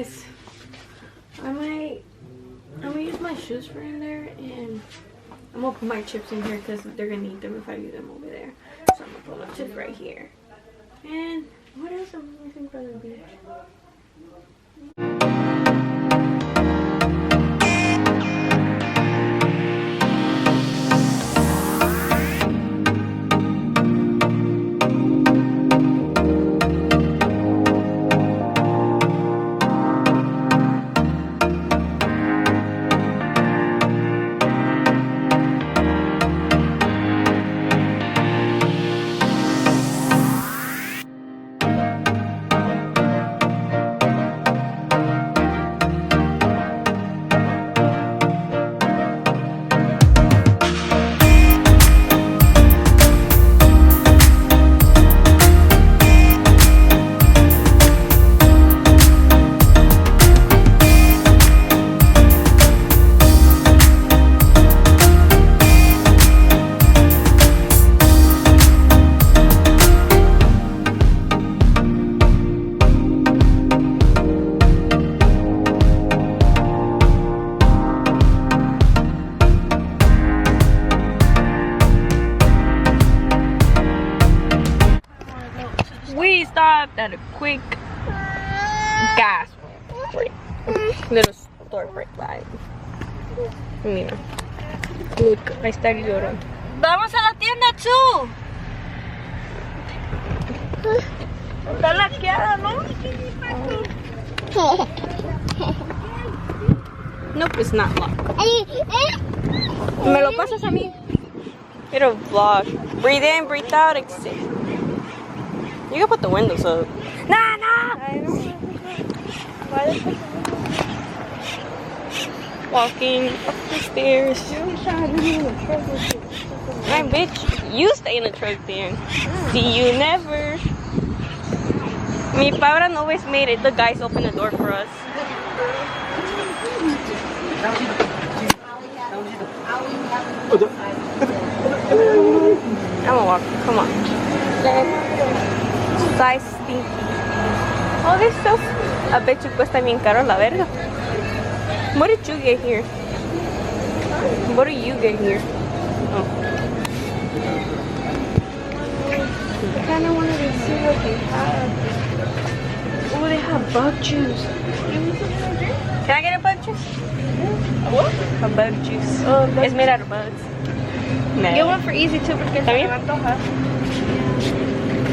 guys, I'm gonna use my shoes for in there, and I'm gonna put my chips in here because they're gonna need them if I leave them over there. So I'm gonna put my chips right here. And what else am I missing for the beach? We stopped at a quick gas break. Little store break vibe. Mira. Look, ahí está el lloro. Vamos a la tienda, Chu. Está laqueada, ¿no? Nope, it's not locked. Me lo pasas a mí. It'll vlog. Breathe in, breathe out, exhale. You can put the windows up. Nah, nah! Walking up the stairs. My bitch, you stay in the truck then. See you never. Mi Paula always made it. The guys open the door for us. I'm gonna walk. Come on. Size stinky. Oh, this stuff. I bet you cuesta bien caro la verga. What did you get here? What do you get here? Oh. I kind of wanted to see what they have. Oh, they have bug juice. Can I get a bug juice? A what? A bug juice. Oh, it's made out of bugs. Nah. Get one for easy too, porque se me antoja.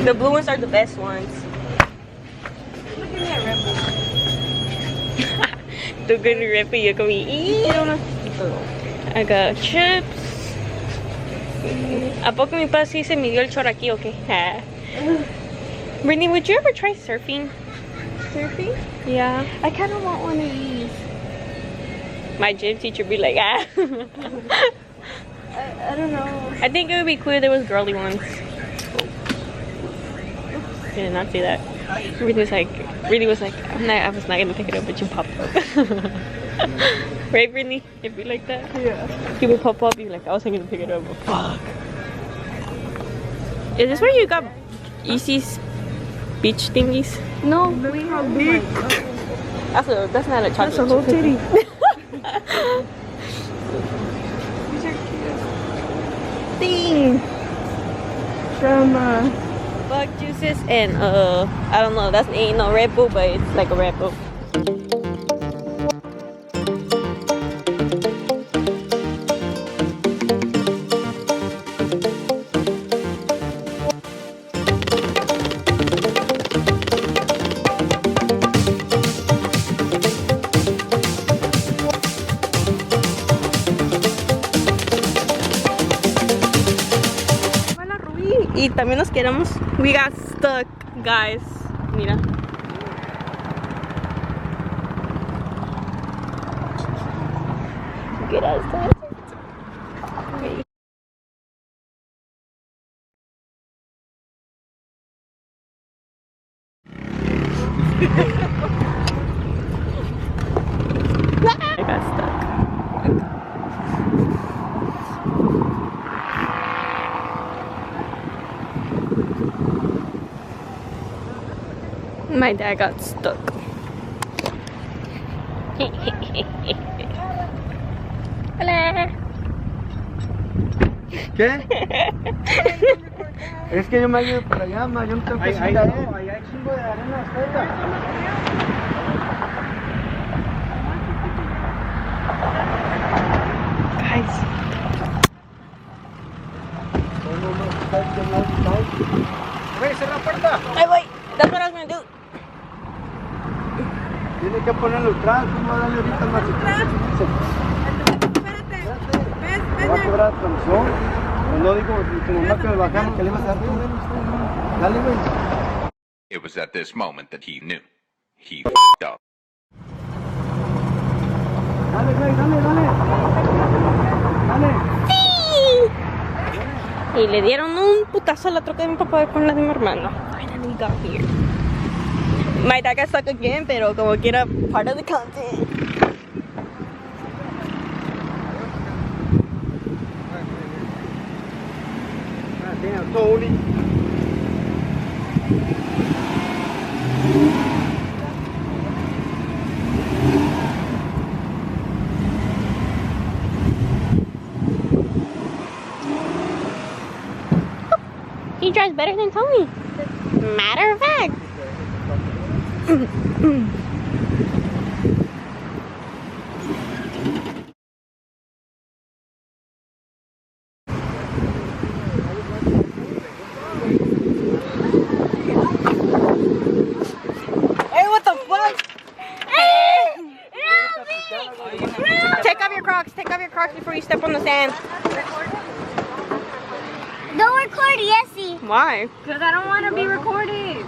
The blue ones are the best ones. Look at me at Red Bull. Too good to Red Bull, you're gonna eat. I got chips. ¿A poco mi papá sí se midió el chorro aquí o qué? Brittany, would you ever try surfing? Surfing? Yeah. I kind of want one of these. My gym teacher be like, ah. I don't know. I think it would be cool if there was girly ones. I did not see that. Really was like, I was not gonna pick it up, but you popped up. Right, Brittany? If you like that? Yeah. You would pop up, you're like, I wasn't gonna pick it up, but fuck. Is this where you got Easy's beach thingies? No, we have big. That's not a chocolate. That's a whole titty. These are cute. Thing. From bug juices and I don't know, that's ain't no Red Bull, but it's like a Red Bull. Y también nos quedamos. We got stuck, guys. Mira. Get us. Okay. I got stuck. My dad got stuck. Hola. ¿Qué? Es que yo me ayudo por allá, ma. Yo no tengo que subir a él. Allá hay chingo de arena, espera. Guys. Güey, cierra la puerta. Ahí voy. That's what I was gonna do. Tiene que ponerlo atrás. ¿Cómo va a darle ahorita más? Espérate. ¿Va a cobrar comisión? No digo, como más que me bajaron, que le ibas a dar tú. Dale, güey. It was at this moment that he knew. He f***ed up. Dale, güey, dale. Y le dieron un putazo a la troca de mi papá con la de mi hermano. Finally got here. My dad got stuck again, pero como quiera, part of the content. Damn, Tony. He drives better than Tony. Matter of fact. Hey, what the fuck? Take off your Crocs. Take off your Crocs before you step on the sand. Don't record Yessie. Why? Because I don't want to be recorded.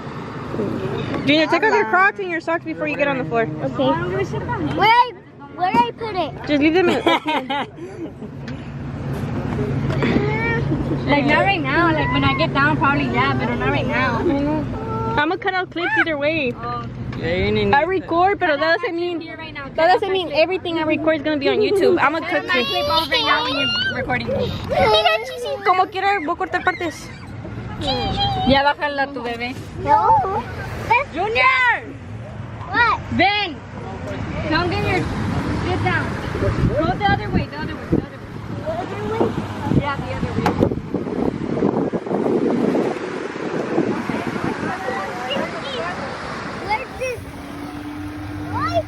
Junior, take off your Crocs and your socks before you get on the floor. Okay. Where I put it? Just leave them in. Like not right now. Like when I get down, probably yeah, but not right now. I'm gonna cut out clips either way. Oh. I record, but that doesn't mean everything I record is gonna be on YouTube. I'm gonna cut my clips. clip off right now when you're recording me. Como quiera, voy a cortar partes. Ya bájala tu bebé. No. Junior! What? Ben! Don't get your... Sit down. Go the other way, The other way? Yeah, the other way. Where's this? What?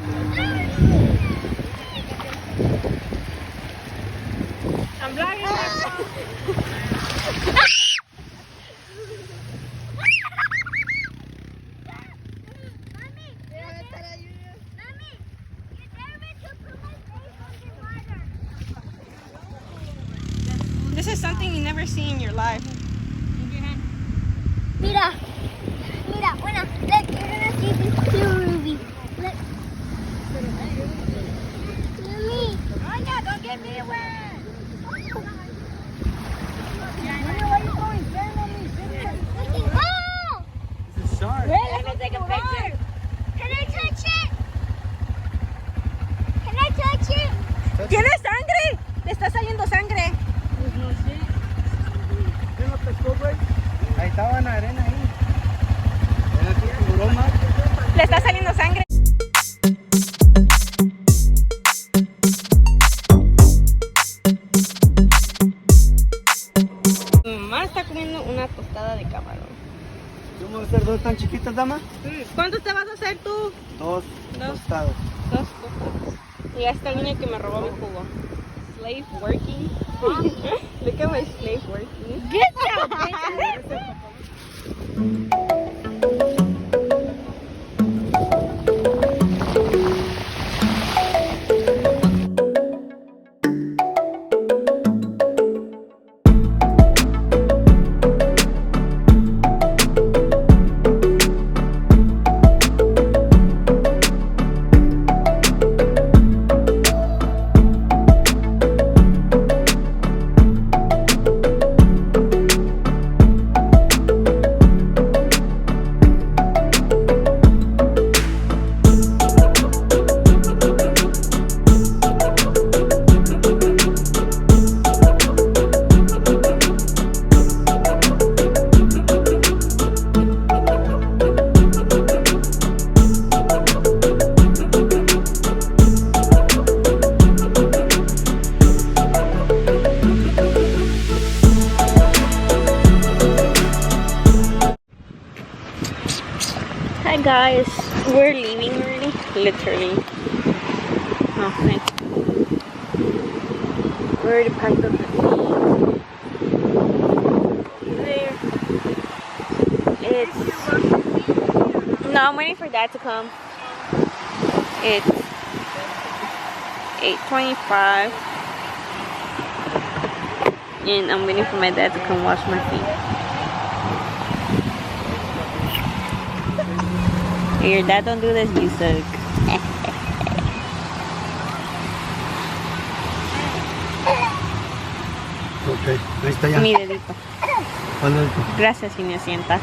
I'm vlogging my phone. This is something you never see in your life. Mira, una. Look, you're gonna see this too, Ruby. Look. Mommy. Oh yeah, don't get me wet. Oh! This is sharp. Wait, let me take a picture. Can I touch it? Can I touch it? ¿Tienes sangre? Te está saliendo sangre. ¿Quién lo pescó, güey? Ahí estaba en la arena ahí. Era tu tiburón, ma. Le está saliendo sangre. Mi mamá está comiendo una tostada de camarón. ¿Cómo hacer dos tan chiquitas, dama? ¿Cuántos te vas a hacer tú? Dos tostados. Dos tostadas. Y esta niña que me robó mi jugo. Slave working. Look at my slave working. Get down, guys, we're leaving already. Literally. Okay. We already packed up the there. It's no, I'm waiting for Dad to come. It's 8:25, and I'm waiting for my dad to come wash my feet. Hey, your dad don't do this, you suck. Ok, ahí está ya. Mi dedito. ¿Cuál es? Gracias, si me sienta.